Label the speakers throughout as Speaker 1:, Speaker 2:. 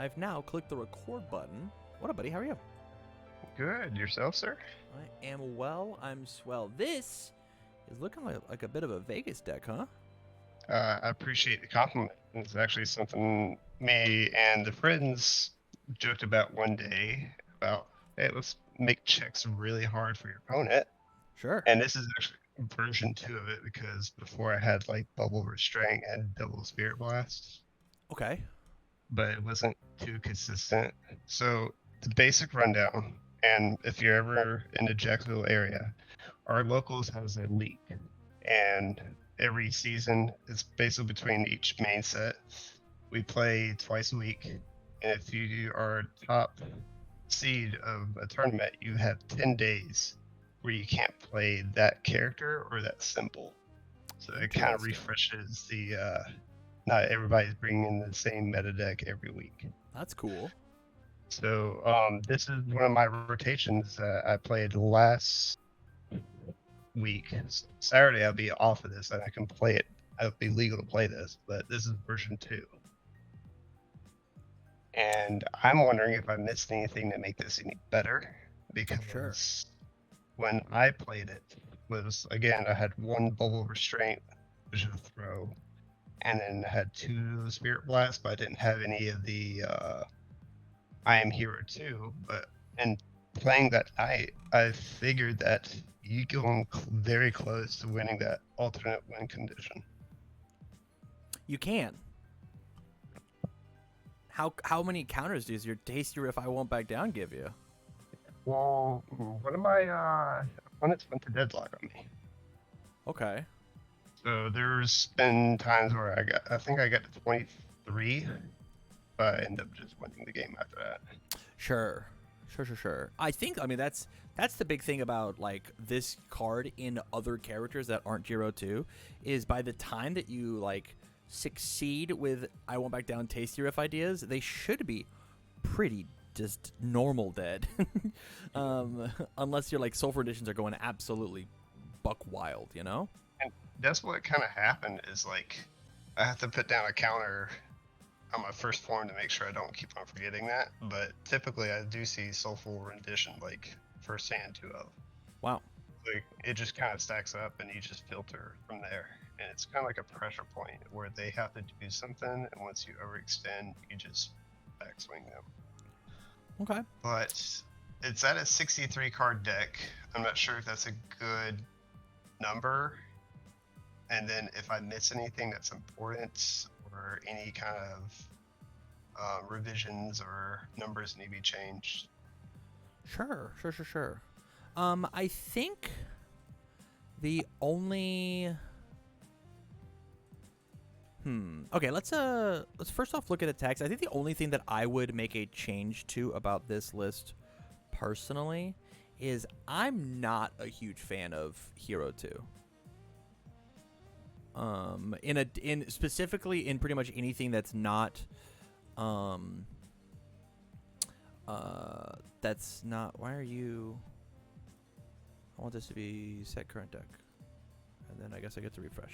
Speaker 1: I've now clicked the record button. What up, buddy? How are you?
Speaker 2: Good. Yourself, sir?
Speaker 1: I am well. I'm swell. This is looking like a bit of a Vegas deck, huh?
Speaker 2: I appreciate the compliment. It's actually something me and the friends joked about one day about, hey, let's make checks really hard for your opponent.
Speaker 1: Sure.
Speaker 2: And this is actually version 2 of it because before I had like bubble restraint and double spirit blast,
Speaker 1: Okay.
Speaker 2: but it wasn't too consistent. So the basic rundown, and if you're ever in the Jacksonville area, our locals has a league, and every season it's basically between each main set. We play twice a week, and if you are top seed of a tournament, you have 10 days where you can't play that character or that symbol. So it kind of
Speaker 1: Interesting.
Speaker 2: refreshes the. Not everybody's bringing in the same meta deck every week.
Speaker 1: That's cool.
Speaker 2: So this is one of my rotations. I played last week. Saturday I'll be off of this and I can play it. It'll be legal to play this, but this is version 2. And I'm wondering if I missed anything to make this any better,
Speaker 1: Sure.
Speaker 2: because when I played it was, again, I had one bubble restraint, which is a throw, and then I had 2 spirit blasts, but I didn't have any of the I am hero 2. But in playing that night, I figured that you go very close to winning that alternate win condition.
Speaker 1: You can. How many counters does your tasty riff I won't back down give you?
Speaker 2: Well, one of my opponents went to deadlock on me.
Speaker 1: Okay.
Speaker 2: So there's been times where I think I got to 23, but I end up just winning the game after that.
Speaker 1: Sure. I mean that's the big thing about like this card in other characters that aren't Jiro 2 is by the time that you like succeed with I won't back down tasty riff ideas, they should be pretty just normal dead. Unless your like sulfur editions are going absolutely buck wild, you know?
Speaker 2: And that's what kind of happened is like I have to put down a counter on my first form to make sure I don't keep on forgetting that. But typically I do see soulful rendition like first hand 2 of.
Speaker 1: Wow.
Speaker 2: Like it just kind of stacks up and you just filter from there. And it's kind of like a pressure point where they have to do something, and once you overextend, you just backswing them.
Speaker 1: Okay.
Speaker 2: But it's at a 63 card deck. I'm not sure if that's a good number. And then if I miss anything that's important or any kind of revisions or numbers need to be changed.
Speaker 1: Sure. I think the only Okay, let's first off look at the text. I think the only thing that I would make a change to about this list personally is I'm not a huge fan of Hero 2. In specifically in pretty much anything that's not that's not why are you I want this to be set current deck. And then I guess I get to refresh.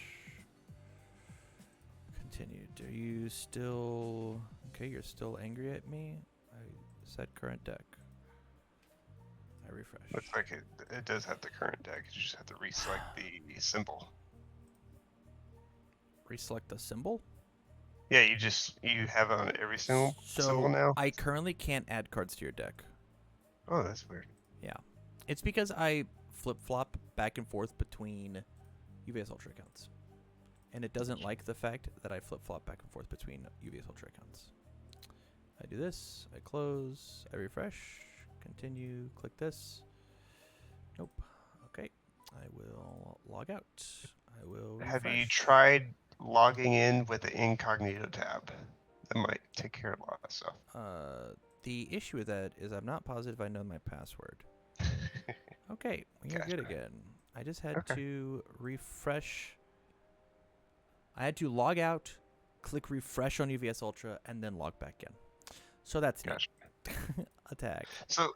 Speaker 1: Continue. Do you still okay, you're still angry at me? I set current deck. I refresh.
Speaker 2: Looks like it does have the current deck. You just have to reselect the symbol.
Speaker 1: Reselect the symbol?
Speaker 2: Yeah, you have on every symbol now.
Speaker 1: I currently can't add cards to your deck.
Speaker 2: Oh, that's weird.
Speaker 1: Yeah. It's because I flip-flop back and forth between UVS Ultra accounts. And it doesn't like the fact that I flip-flop back and forth between UVS Ultra accounts. I do this, I close, I refresh, continue, click this. Nope. Okay. I will log out. I will refresh.
Speaker 2: Have you tried logging in with the incognito tab? That might take care of a lot of stuff.
Speaker 1: The issue with that is I'm not positive I know my password. Okay, you're good again. I just had to refresh. I had to log out, click refresh on UVS Ultra, and then log back in. So that's
Speaker 2: Gotcha.
Speaker 1: Attack.
Speaker 2: So,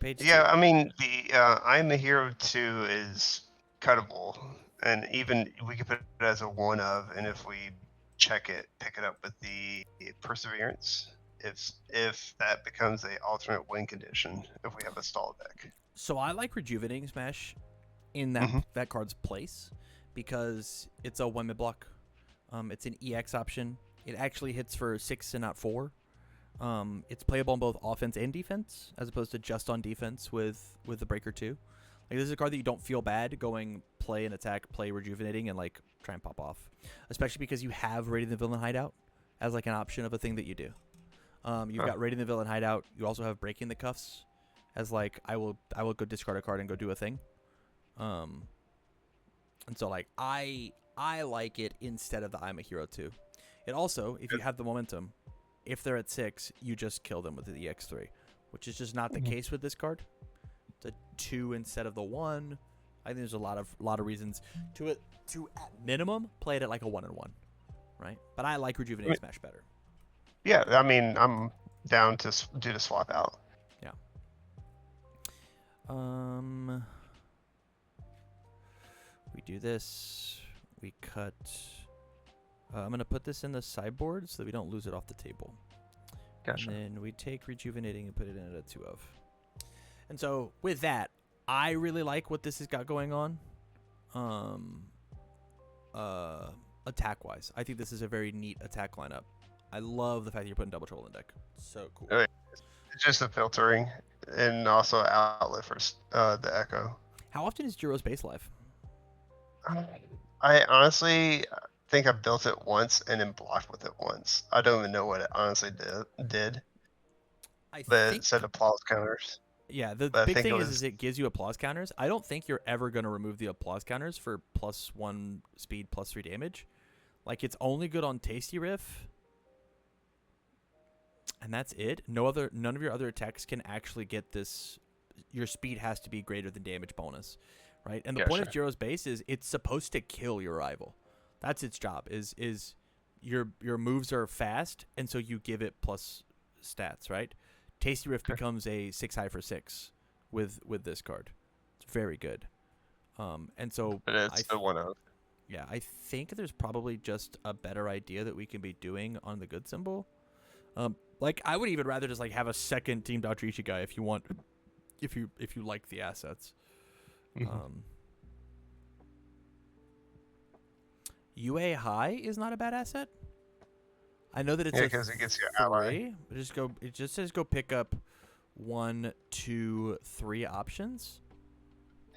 Speaker 1: Page
Speaker 2: yeah,
Speaker 1: 2.
Speaker 2: I mean, the I'm the Hero 2 is cuttable, and even we could put it as a 1 of, and if we check it, pick it up with the Perseverance. if that becomes a alternate win condition if we have a stall deck.
Speaker 1: So I like Rejuvenating Smash in
Speaker 2: Hmm.
Speaker 1: that card's place because it's a 1 mid block. It's an EX option. It actually hits for 6 and not 4. It's playable on both offense and defense, as opposed to just on defense with the Breaker 2. Like, this is a card that you don't feel bad going play and attack, play Rejuvenating, and like try and pop off. Especially because you have Raiding the Villain Hideout as like an option of a thing that you do. You've got Raiding the Villain Hideout. You also have Breaking the Cuffs as like I will go discard a card and go do a thing. And so like I like it instead of the I'm a Hero 2. It also, if you have the momentum, if they're at 6, you just kill them with the EX3, which is just not the case with this card. It's a 2 instead of the 1. I think there's a lot of reasons to at minimum play it at like a 1-1, right? But I like Rejuvenating Smash better.
Speaker 2: Yeah, I mean, I'm down to do the swap out.
Speaker 1: Yeah. We do this. We cut. I'm gonna put this in the sideboard so that we don't lose it off the table.
Speaker 2: Gotcha.
Speaker 1: And then we take Rejuvenating and put it in at a 2 of. And so with that, I really like what this has got going on. Attack wise, I think this is a very neat attack lineup. I love the fact that you're putting double trouble in the deck. So cool.
Speaker 2: It's just the filtering and also outlet for the echo.
Speaker 1: How often is Jiro's base live?
Speaker 2: I honestly think I built it once and then blocked with it once. I don't even know what it honestly did.
Speaker 1: I
Speaker 2: But
Speaker 1: think
Speaker 2: it said applause counters.
Speaker 1: Yeah, the
Speaker 2: But I
Speaker 1: big
Speaker 2: think
Speaker 1: thing
Speaker 2: it
Speaker 1: is
Speaker 2: was
Speaker 1: it gives you applause counters. I don't think you're ever going to remove the applause counters for +1 speed, +3 damage. Like, it's only good on Tasty Riff, and that's it. None of your other attacks can actually get this. Your speed has to be greater than damage bonus, right? And the point of Jiro's base is it's supposed to kill your rival. That's its job. Is your moves are fast, and so you give it plus stats, right? Tasty Rift becomes a 6 high for 6 with this card. It's very good. And so
Speaker 2: but it's the 1-0.
Speaker 1: Yeah, I think there's probably just a better idea that we can be doing on the good symbol. Like, I would even rather just like have a second Team Datrishi guy if you want, if you like the assets. UA high is not a bad asset. I know that it's
Speaker 2: because it gets your ally.
Speaker 1: It just says go pick up 1, 2, 3 options.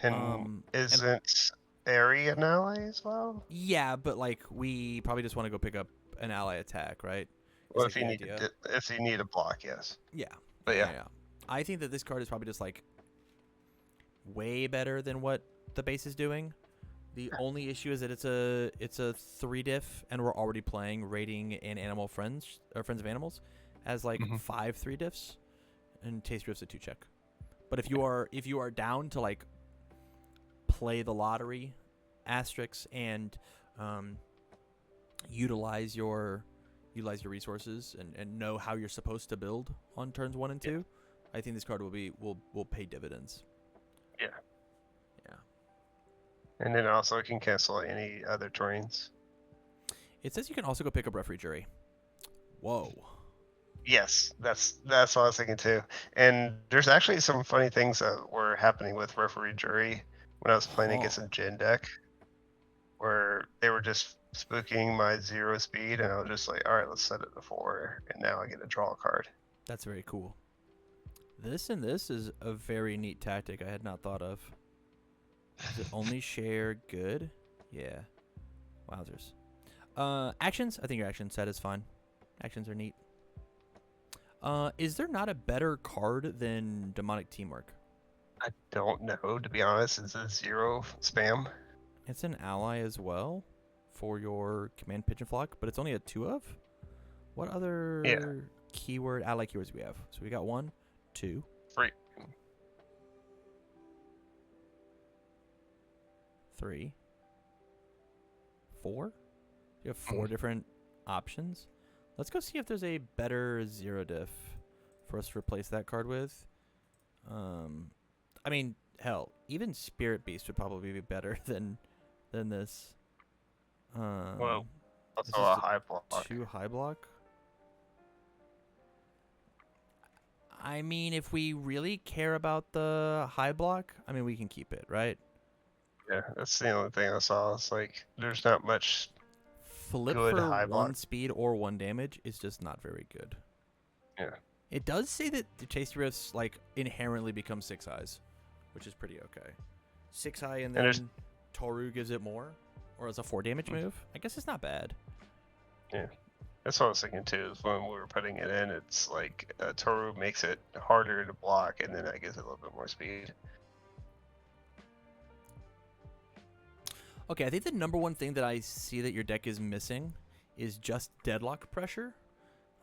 Speaker 2: And isn't Airy an ally as well?
Speaker 1: Yeah, but like we probably just want to go pick up an ally attack, right?
Speaker 2: Well, if you need a block, yes.
Speaker 1: Yeah.
Speaker 2: But yeah.
Speaker 1: I think that this card is probably just like way better than what the base is doing. The only issue is that it's a 3 diff, and we're already playing Raiding and Animal Friends or Friends of Animals as like 5 3 diffs, and Taste Rift's a 2 check. But if you are down to like play the lottery asterisks and utilize your resources and know how you're supposed to build on turns 1 and 2, I think this card will pay dividends.
Speaker 2: Yeah. And then also it can cancel any other terrains.
Speaker 1: It says you can also go pick up Referee Jury. Whoa.
Speaker 2: Yes, that's what I was thinking too. And there's actually some funny things that were happening with Referee Jury when I was playing against a Jin deck, where they were just spooking my 0 speed, and I was just like, all right, let's set it to 4, and now I get to draw a card.
Speaker 1: That's very cool. This is a very neat tactic I had not thought of. Does it only share good? Yeah. Wowzers. Actions? I think your action set is fine. Actions are neat. Is there not a better card than Demonic Teamwork?
Speaker 2: I don't know, to be honest. It's a 0 spam.
Speaker 1: It's an ally as well for your Command Pigeon Flock, but it's only a 2 of? What other keyword ally keywords do we have? So we got 1, 2.
Speaker 2: 3.
Speaker 1: 3. 4? You have 4 different options. Let's go see if there's a better 0 diff for us to replace that card with. I mean, hell, even Spirit Beast would probably be better than this.
Speaker 2: Well,
Speaker 1: this
Speaker 2: also
Speaker 1: is
Speaker 2: a high block.
Speaker 1: 2 high block. I mean, if we really care about the high block, I mean, we can keep it, right?
Speaker 2: Yeah, that's the only thing I saw. It's like there's not much
Speaker 1: Flip
Speaker 2: good
Speaker 1: for
Speaker 2: high
Speaker 1: 1
Speaker 2: block.
Speaker 1: speed or 1 damage is just not very good.
Speaker 2: Yeah.
Speaker 1: It does say that the Tasty Riffs, like, inherently become 6 highs, which is pretty okay. 6 high and
Speaker 2: And there's-
Speaker 1: then Toru gives it more, or as a 4 damage move. I guess it's not bad.
Speaker 2: Yeah. That's what I was thinking too. Is when we were putting it in, it's like Toru makes it harder to block, and then that gives it a little bit more speed.
Speaker 1: Okay, I think the number one thing that I see that your deck is missing is just deadlock pressure.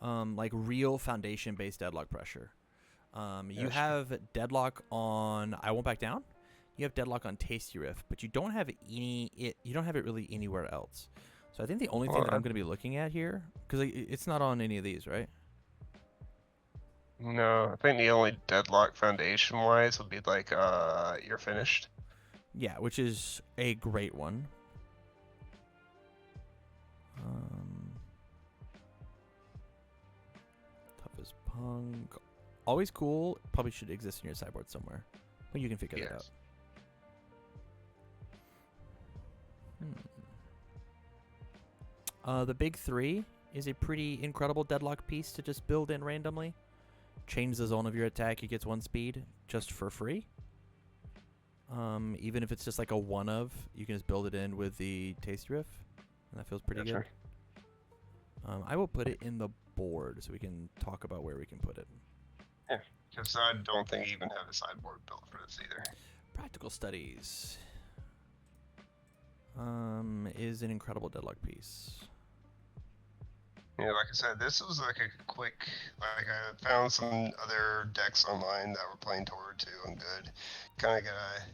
Speaker 1: Like real foundation-based deadlock pressure. You have deadlock on I Won't Back Down. You have deadlock on Tasty Riff, but you don't have you don't have it really anywhere else. So I think the only thing that I'm going to be looking at here, because it's not on any of these, right?
Speaker 2: No, I think the only deadlock foundation-wise would be like You're Finished.
Speaker 1: Yeah, which is a great one. Tough as Punk. Always cool. Probably should exist in your sideboard somewhere. But you can figure that out. The big 3 is a pretty incredible deadlock piece to just build in randomly. Change the zone of your attack, it gets 1 speed just for free. Even if it's just like a 1 of, you can just build it in with the Tasty Riff. And that feels pretty good. Sure. I will put it in the board so we can talk about where we can put it.
Speaker 2: Yeah, because I don't think you even have a sideboard built for this either.
Speaker 1: Practical Studies is an incredible deadlock piece.
Speaker 2: Yeah, like I said, this was like a quick, like I found some other decks online that were playing Toru too and good. Kind of get a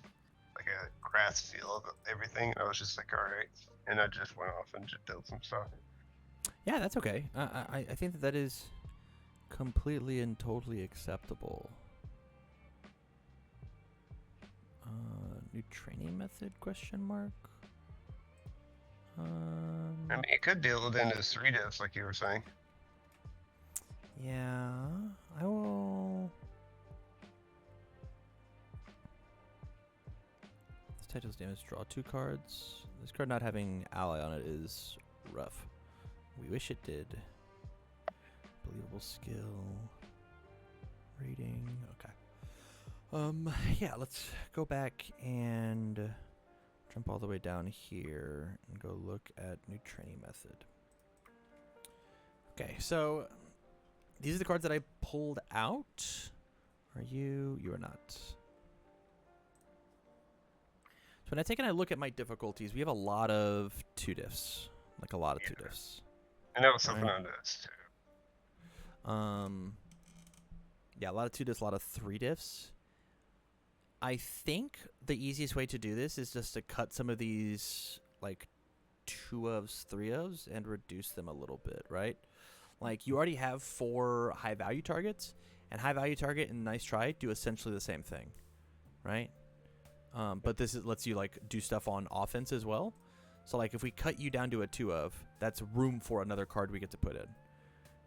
Speaker 2: crass feel of everything. I was just like, all right. And I just went off and just built some stuff.
Speaker 1: Yeah, that's okay. I think that is completely and totally acceptable. New training method, question mark?
Speaker 2: I mean, it could build into 3 diffs like you were saying.
Speaker 1: Yeah, I will. This title's damage, draw 2 cards. This card not having ally on it is rough. We wish it did. Believable skill. Rating. Okay. Yeah, let's go back and jump all the way down here and go look at new training method. Okay, so these are the cards that I pulled out. Are you? You are not. So when I take and I look at my difficulties, we have a lot of 2 diffs. Like a lot of 2 diffs.
Speaker 2: And that was something on this too.
Speaker 1: Yeah, a lot of 2 diffs, a lot of 3 diffs. I think the easiest way to do this is just to cut some of these like 2 ofs, 3 ofs, and reduce them a little bit, right? Like you already have 4 high value targets, and high value target and nice try do essentially the same thing, right? But this lets you like do stuff on offense as well. So like if we cut you down to a 2 of, that's room for another card we get to put in.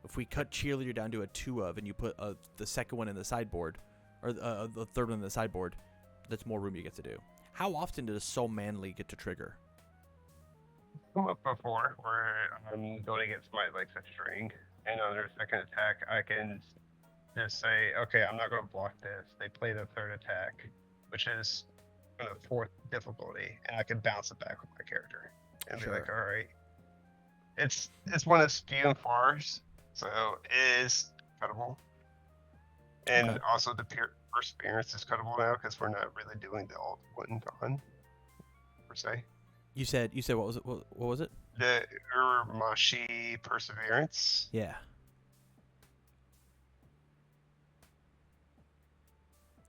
Speaker 1: If we cut cheerleader down to a 2 of and you put the second one in the sideboard, or the third one in the sideboard, that's more room you get to do. How often does So Manly get to trigger?
Speaker 2: Come up before where I'm going against my like a string, and on their second attack, I can just say, okay, I'm not going to block this. They play the 3rd attack, which is the 4th difficulty, and I can bounce it back with my character and be like, all right. It's one of few and fars, so it is cuttable. And also the perseverance is cuttable now because we're not really doing the alt one gone per se.
Speaker 1: You said what was it? What was it?
Speaker 2: The Urmashi perseverance.
Speaker 1: Yeah.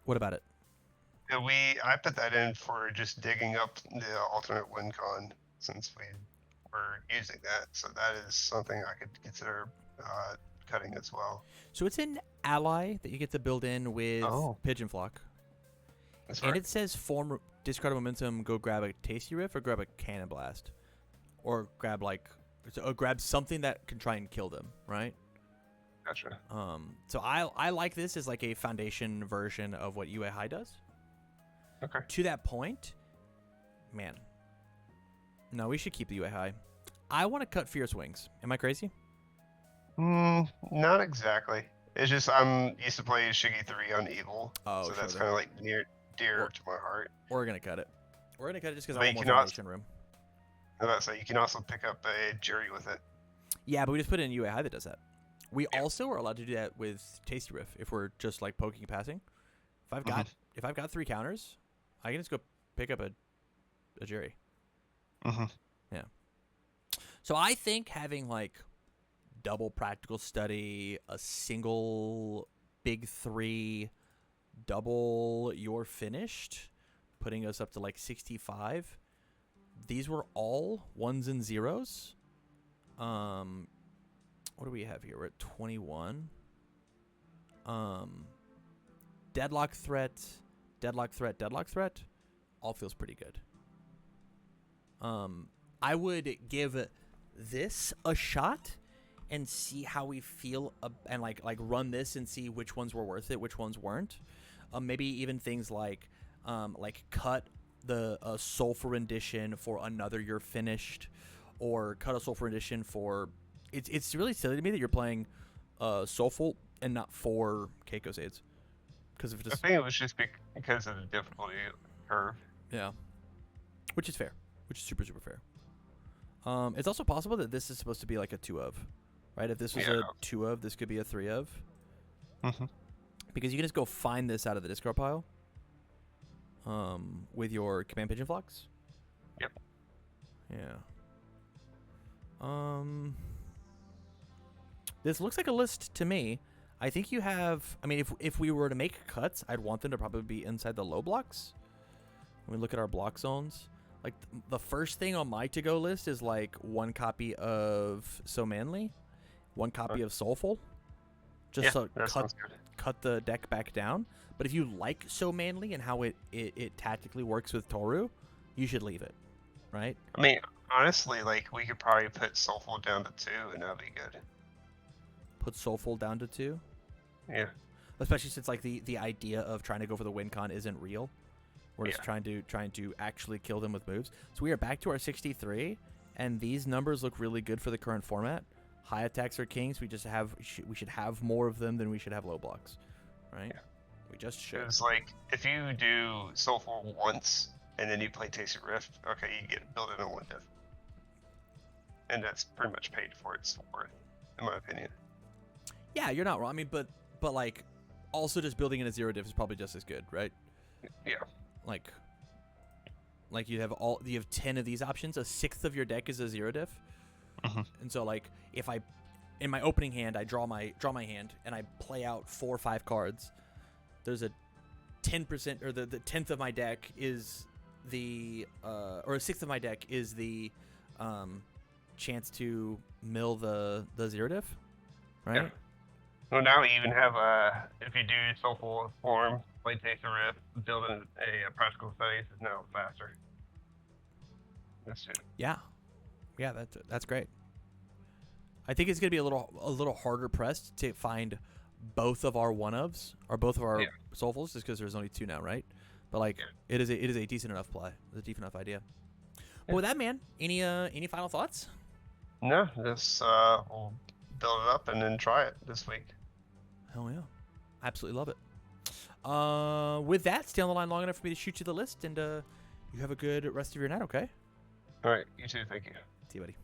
Speaker 1: What about it?
Speaker 2: I put that in for just digging up the alternate win con since we were using that. So that is something I could consider cutting as well.
Speaker 1: So it's an ally that you get to build in with Pigeon Flock.
Speaker 2: That's
Speaker 1: and it says discard momentum, go grab a Tasty Riff or grab a Cannon Blast. Or grab grab something that can try and kill them, right?
Speaker 2: Gotcha.
Speaker 1: So I like this as like a foundation version of what UA High does.
Speaker 2: Okay.
Speaker 1: To that point, man. No, we should keep the UA High. I want to cut Fierce Wings. Am I crazy?
Speaker 2: Not exactly. It's just I'm used to playing Shiggy 3 on Evil,
Speaker 1: Oh,
Speaker 2: so
Speaker 1: sure
Speaker 2: that's
Speaker 1: then.
Speaker 2: kind of like dear
Speaker 1: Or-
Speaker 2: to my heart.
Speaker 1: We're gonna cut it. We're gonna cut it just because I
Speaker 2: But
Speaker 1: want
Speaker 2: you
Speaker 1: more
Speaker 2: can also-
Speaker 1: foundation room.
Speaker 2: I was about to say you can also pick up a jury with it.
Speaker 1: Yeah, but we just put it in UA High that does that. We
Speaker 2: Yeah.
Speaker 1: also are allowed to do that with Tasty Riff if we're just like poking and passing. If I've got 3 counters, I can just go pick up a jury.
Speaker 2: Mm-hmm.
Speaker 1: So I think having like double practical study, a single big 3, double you're finished, putting us up to like 65. These were all 1s and 0s. What do we have here? We're at 21. Deadlock threat, deadlock threat, deadlock threat. All feels pretty good. I would give this a shot and see how we feel, and like run this and see which ones were worth it, which ones weren't. Maybe even things like cut the Sulfur Rendition for another you're finished, or cut a Sulfur Rendition for. It's really silly to me that you're playing Soulful and not 4 Keiko's aids. Because if
Speaker 2: I think it was just because of the difficulty curve.
Speaker 1: Yeah, which is fair, which is super fair. It's also possible that this is supposed to be like a 2 of, right? If this was a 2 of, this could be a 3 of.
Speaker 2: Mm-hmm.
Speaker 1: Because you can just go find this out of the discard pile. With your command pigeon flocks.
Speaker 2: Yep.
Speaker 1: Yeah. This looks like a list to me. I think you have. I mean, if we were to make cuts, I'd want them to probably be inside the low blocks. When we look at our block zones, like the first thing on my to-go list is like 1 copy of So Manly, 1 copy of Soulful. Just so cut the deck back down. But if you like So Manly and how it tactically works with Toru, you should leave it, right?
Speaker 2: I mean, honestly, like we could probably put Soulful down to 2, and that'll be good.
Speaker 1: Put Soulful down to 2.
Speaker 2: Yeah.
Speaker 1: Especially since like the idea of trying to go for the win con isn't real. We're just trying to actually kill them with moves. So we are back to our 63, and these numbers look really good for the current format. High attacks are kings. We should have more of them than we should have low blocks, right?
Speaker 2: Yeah.
Speaker 1: We just should.
Speaker 2: It's like if you do Soulful once and then you play Tasty Rift, okay, you get built in a 1 diff, and that's pretty much paid for its worth, in my opinion.
Speaker 1: Yeah, you're not wrong. I mean, but like, also just building in a 0 diff is probably just as good, right?
Speaker 2: Yeah.
Speaker 1: Like you have 10 of these options. A 1/6 of your deck is a 0 diff, and so like if I, in my opening hand, I draw my hand and I play out 4 or 5 cards. There's a 10% or the 10th of my deck is the or a 1/6 of my deck is the chance to mill the 0 diff, right?
Speaker 2: Yeah. Well, now we even have if you do Soulful form, play Tasty Rift, building a practical studies is now faster. That's it.
Speaker 1: Yeah, that's great. I think it's gonna be a little harder pressed to find both of our 1-ofs or both of our Soulfuls, just because there's only 2 now, right? But like it is a decent enough play. It's a decent enough idea. But with that, man, any final thoughts?
Speaker 2: No, just we'll build it up and then try it this week.
Speaker 1: Hell yeah, absolutely love it. With that, stay on the line long enough for me to shoot you the list, and you have a good rest of your night. Okay.
Speaker 2: All right, you too. Thank you.
Speaker 1: See you, buddy.